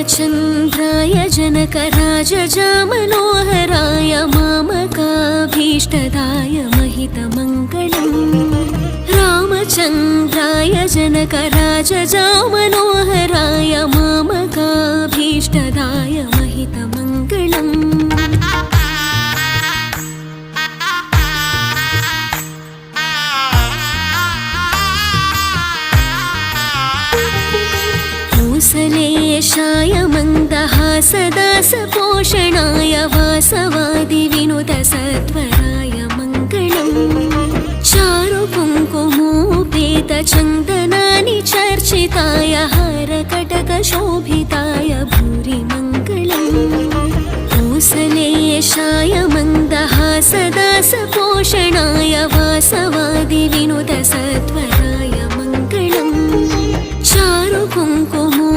रामचन्द्राय जनकराजजामनोहराय मामकाभीष्टदाय महितमङ्गलम् रामचन्द्राय जनकराजजामनोहराय मामकाभीष्टदाय महितमङ्गलम् कौसलेशाय मन्दहासदासपोषणाय वासवादिविनुतसत्वराय मङ्गलम् चारुकुङ्कुमोपेतचन्दनानि चर्चिताय हारकटकशोभिताय भूरि मङ्गलम् कौसलेशाय मन्दहासदासपोषणाय वासवादिविनुतसत्वराय मङ्गलम् चारुकुङ्कुमो